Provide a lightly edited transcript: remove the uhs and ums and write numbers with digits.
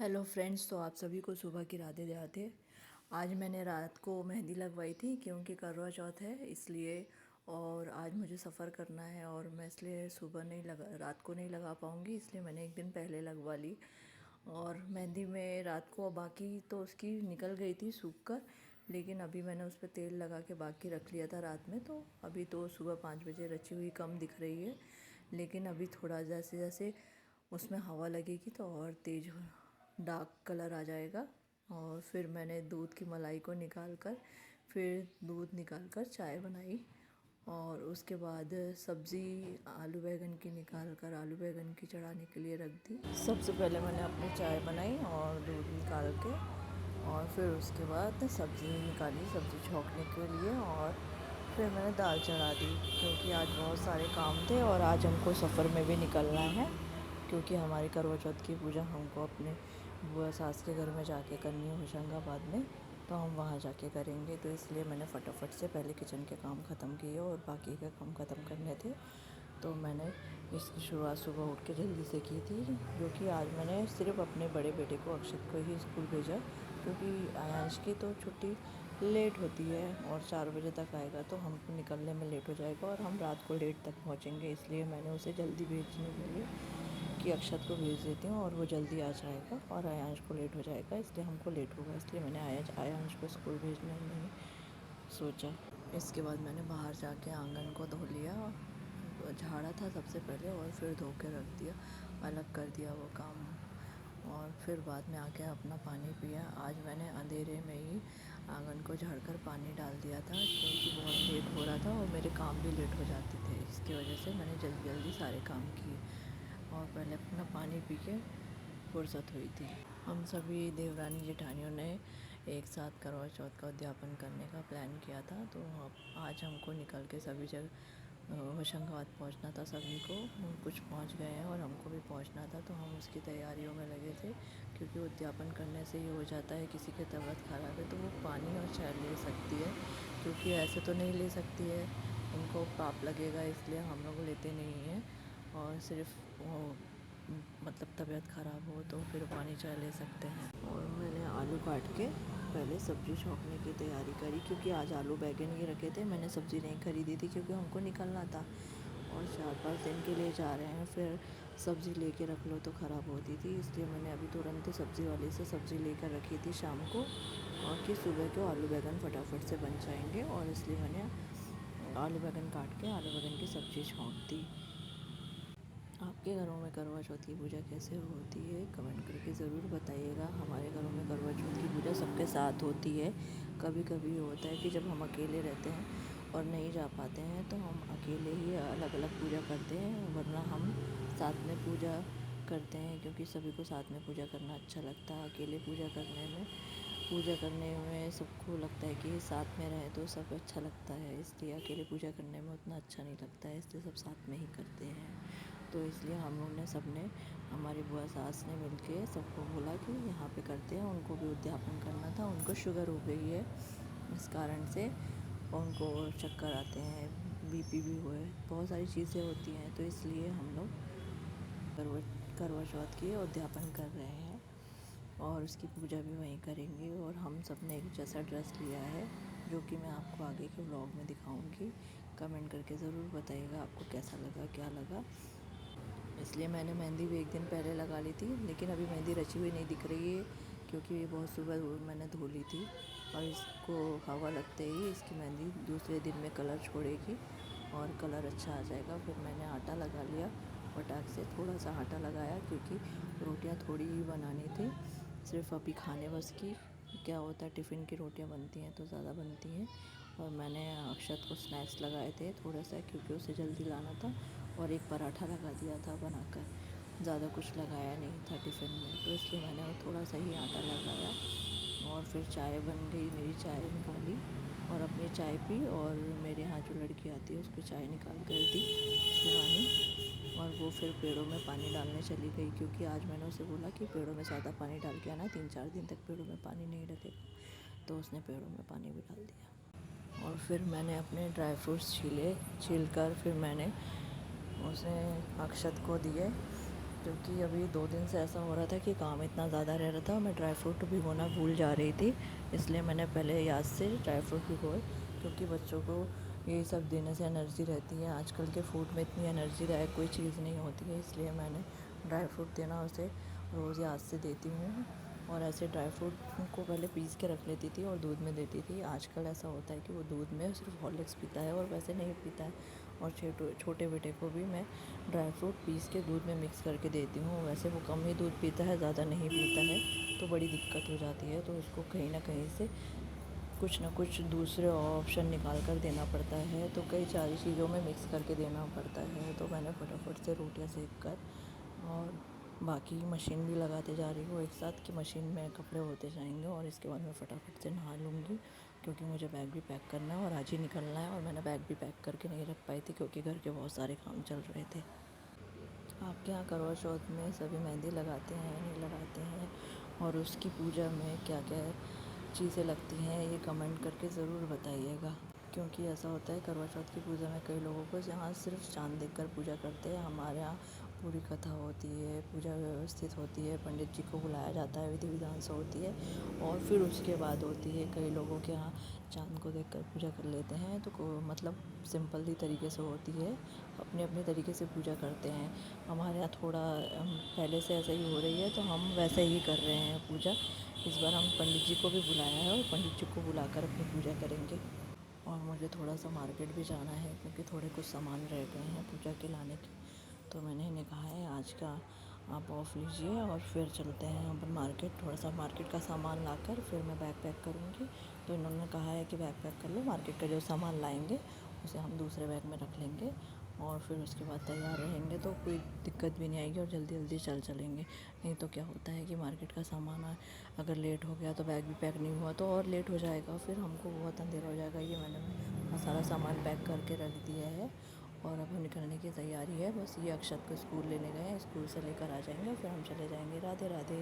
Hello friends, तो आप सभी को सुबह की राधे राधे। आज मैंने रात को मेहंदी लगवाई थी क्योंकि करवा चौथ है इसलिए। और आज मुझे सफ़र करना है और मैं इसलिए सुबह नहीं लगा रात को नहीं लगा पाऊँगी, इसलिए मैंने एक दिन पहले लगवा ली। और मेहंदी में रात को बाकी तो उसकी निकल गई थी सूख कर, लेकिन अभी मैंने उस पर तेल लगा के बाकी रख लिया था रात में। तो अभी तो सुबह 5 बजे रची हुई कम दिख रही है, लेकिन अभी थोड़ा जैसे जैसे उसमें हवा लगेगी तो और तेज़ डार्क कलर आ जाएगा। और फिर मैंने दूध की मलाई को निकाल कर फिर दूध निकाल कर चाय बनाई। और उसके बाद सब्ज़ी आलू बैंगन की निकाल कर आलू बैंगन की चढ़ाने के लिए रख दी। सबसे पहले मैंने अपनी चाय बनाई और दूध निकाल के, और फिर उसके बाद सब्ज़ी निकाली सब्ज़ी छौंकने के लिए। और फिर मैंने दाल चढ़ा दी क्योंकि आज बहुत सारे काम थे और आज हमको सफ़र में भी निकलना है, क्योंकि हमारी करवा चौथ की पूजा हमको अपने बुआ सास के घर में जाके करनी है होशंगाबाद में, तो हम वहाँ जाके करेंगे। तो इसलिए मैंने फटाफट से पहले किचन के काम ख़त्म किए और बाकी के काम ख़त्म करने थे। तो मैंने इसकी शुरुआत सुबह उठ के जल्दी से की थी, जो कि आज मैंने सिर्फ अपने बड़े बेटे को अक्षत को ही स्कूल भेजा, क्योंकि आयांश की तो छुट्टी लेट होती है और 4 बजे तक आएगा तो हमको निकलने में लेट हो जाएगा और हम रात को लेट तक पहुँचेंगे। इसलिए मैंने उसे जल्दी भेजने के लिए कि अक्षत को भेज देती हूँ और वो जल्दी आ जाएगा और आयांश को लेट हो जाएगा, इसलिए हमको लेट होगा, इसलिए मैंने आयांश को स्कूल भेजने में सोचा। इसके बाद मैंने बाहर जाके आंगन को धो लिया, झाड़ा था सबसे पहले और फिर धो के रख दिया, अलग कर दिया वो काम। और फिर बाद में आके अपना पानी पिया। आज मैंने अंधेरे में ही आंगन को झाड़कर पानी डाल दिया था, क्योंकि बहुत लेट हो रहा था और मेरे काम भी लेट हो जाते थे। इसकी वजह से मैंने जल्दी जल्दी सारे काम किए और पहले अपना पानी पी के फुर्सत हुई थी। हम सभी देवरानी जेठानियों ने एक साथ करवा चौथ का उद्यापन करने का प्लान किया था, तो आज हमको निकल के सभी जगह होशंगाबाद पहुंचना था। सभी को कुछ पहुंच गए हैं और हमको भी पहुंचना था, तो हम उसकी तैयारियों में लगे थे। क्योंकि उद्यापन करने से ये हो जाता है, किसी की तबीयत ख़राब है तो वो पानी और चाय ले सकती है, क्योंकि ऐसे तो नहीं ले सकती है, उनको पाप लगेगा, इसलिए हम लोग लेते नहीं हैं। और सिर्फ वो मतलब तबीयत ख़राब हो तो फिर पानी चाय ले सकते हैं। और मैंने आलू काट के पहले सब्ज़ी छौंकने की तैयारी करी, क्योंकि आज आलू बैंगन ही रखे थे, मैंने सब्ज़ी नहीं खरीदी थी क्योंकि हमको निकलना था और 4-5 दिन के लिए जा रहे हैं। फिर सब्ज़ी लेके रख लो तो ख़राब होती थी, इसलिए मैंने अभी तुरंत सब्ज़ी वाले से सब्ज़ी लेकर रखी थी शाम को, और कि सुबह को आलू बैंगन फटाफट से बन जाएंगे। और इसलिए मैंने आलू बैंगन काट के आलू बैंगन की सब्ज़ी छौंक दी। आपके घरों में करवा चौथ की पूजा कैसे होती है कमेंट करके ज़रूर बताइएगा। हमारे घरों में करवा चौथ की पूजा सबके साथ होती है। कभी कभी होता है कि जब हम अकेले रहते हैं और नहीं जा पाते हैं तो हम अकेले ही अलग अलग पूजा करते हैं, वरना हम साथ में पूजा करते हैं, क्योंकि सभी को साथ में पूजा करना अच्छा लगता है। अकेले पूजा करने में सबको लगता है कि साथ में रहें तो सब अच्छा लगता है, इसलिए अकेले पूजा करने में उतना अच्छा नहीं लगता है, इसलिए सब साथ में ही करते हैं। तो इसलिए हम लोग ने सबने हमारी बुआ सास ने मिलके सबको बोला कि यहाँ पे करते हैं। उनको भी उद्यापन करना था, उनको शुगर हो गई है इस कारण से, उनको चक्कर आते हैं, बीपी भी हुआ है, बहुत सारी चीज़ें होती हैं, तो इसलिए हम लोग करवा चौथ की उद्यापन कर रहे हैं और उसकी पूजा भी वहीं करेंगे। और हम सब ने एक जैसा ड्रेस लिया है, जो कि मैं आपको आगे के व्लॉग में दिखाऊंगी। कमेंट करके ज़रूर बताइएगा आपको कैसा लगा, क्या लगा। इसलिए मैंने मेहंदी भी एक दिन पहले लगा ली थी, लेकिन अभी मेहंदी रची हुई नहीं दिख रही है, क्योंकि ये बहुत सुबह मैंने धो ली थी और इसको हवा लगते ही इसकी मेहंदी दूसरे दिन में कलर छोड़ेगी और कलर अच्छा आ जाएगा। फिर मैंने आटा लगा लिया, फटाक से थोड़ा सा आटा लगाया, क्योंकि रोटियां थोड़ी ही बनानी थी, सिर्फ अभी खाने बस की। क्या होता है, टिफ़िन की रोटियां बनती हैं तो ज़्यादा बनती हैं। और मैंने अक्षत को स्नैक्स लगाए थे थोड़ा सा, क्योंकि उसे जल्दी लाना था, और एक पराठा लगा दिया था बनाकर, ज़्यादा कुछ लगाया नहीं था टिफ़िन में, तो इसलिए मैंने वो थोड़ा सा ही आटा लगाया। और फिर चाय बन गई, मेरी चाय निकाली और अपनी चाय पी, और मेरे यहाँ जो लड़की आती है उसको चाय निकाल कर दी शिवानी, और वो फिर पेड़ों में पानी डालने चली गई, क्योंकि आज मैंने उसे बोला कि पेड़ों में ज़्यादा पानी डाल के आना, 3-4 दिन तक पेड़ों में पानी नहीं लगेगा, तो उसने पेड़ों में पानी भी डाल दिया। और फिर मैंने अपने ड्राई फ्रूट्स छील कर फिर मैंने उसे अक्षत को दिए क्योंकि अभी 2 दिन से ऐसा हो रहा था कि काम इतना ज़्यादा रह रहा था और मैं ड्राई फ्रूट भिगोना भूल जा रही थी, इसलिए मैंने पहले याद से ड्राई फ्रूट भिगोए। क्योंकि बच्चों को ये सब देने से एनर्जी रहती है, आजकल के फूड में इतनी एनर्जी दायक कोई चीज़ नहीं होती है, इसलिए मैंने ड्राई फ्रूट देना उसे रोज़ याद से देती हूँ। और ऐसे ड्राई फ्रूट को पहले पीस के रख लेती थी और दूध में देती थी। आजकल ऐसा होता है कि वो दूध में सिर्फ हॉर्लिक्स पीता है और वैसे नहीं पीता है। और छोटे बेटे को भी मैं ड्राई फ्रूट पीस के दूध में मिक्स करके देती हूँ। वैसे वो कम ही दूध पीता है, ज़्यादा नहीं पीता है, तो बड़ी दिक्कत हो जाती है। तो उसको कहीं ना कहीं से कुछ ना कुछ दूसरे ऑप्शन निकाल कर देना पड़ता है, तो कई सारी चीज़ों में मिक्स करके देना पड़ता है। तो मैंने फटाफट से रोटियां सेक कर और बाकी मशीन भी लगाते जा रही हूँ एक साथ, कि मशीन में कपड़े होते जाएंगे और इसके बाद मैं फटाफट से नहा लूँगी, क्योंकि मुझे बैग भी पैक करना है और आज ही निकलना है। और मैंने बैग भी पैक करके नहीं रख पाई थी क्योंकि घर के बहुत सारे काम चल रहे थे। आपके यहाँ करवा चौथ में सभी मेहंदी लगाते हैं नहीं लगाते हैं, और उसकी पूजा में क्या क्या चीज़ें लगती हैं, ये कमेंट करके ज़रूर बताइएगा। क्योंकि ऐसा होता है करवा चौथ की पूजा में कई लोगों को यहाँ सिर्फ चाँद देखकर पूजा करते हैं। हमारे यहाँ पूरी कथा होती है, पूजा व्यवस्थित होती है, पंडित जी को बुलाया जाता है, विधि विधान से होती है और फिर उसके बाद होती है। कई लोगों के यहाँ चाँद को देखकर पूजा कर लेते हैं, तो मतलब सिंपल ही तरीके से होती है, अपने अपने तरीके से पूजा करते हैं। हमारे यहाँ थोड़ा पहले से ऐसा ही हो रही है, तो हम वैसे ही कर रहे हैं पूजा। इस बार हम पंडित जी को भी बुलाया है और पंडित जी को बुलाकर अपनी पूजा करेंगे। और मुझे थोड़ा सा मार्केट भी जाना है, क्योंकि थोड़े कुछ सामान रह गए हैं पूजा के लाने के। तो मैंने इन्हें कहा है आज का आप ऑफ़ लीजिए और फिर चलते हैं अपन मार्केट। थोड़ा सा मार्केट का सामान लाकर फिर मैं बैग पैक करूँगी। तो इन्होंने कहा है कि बैग पैक कर लो, मार्केट का जो सामान लाएंगे उसे हम दूसरे बैग में रख लेंगे और फिर उसके बाद तैयार रहेंगे, तो कोई दिक्कत भी नहीं आएगी और जल्दी जल्दी चलेंगे। नहीं तो क्या होता है कि मार्केट का सामान अगर लेट हो गया तो बैग भी पैक नहीं हुआ तो और लेट हो जाएगा, फिर हमको बहुत अंधेरा हो जाएगा। ये मैंने सारा सामान पैक करके रख दिया है और अब निकलने की तैयारी है। बस ये अक्षत को स्कूल लेने गए हैं, स्कूल से लेकर आ जाएंगे और फिर हम चले जाएंगे। राधे राधे।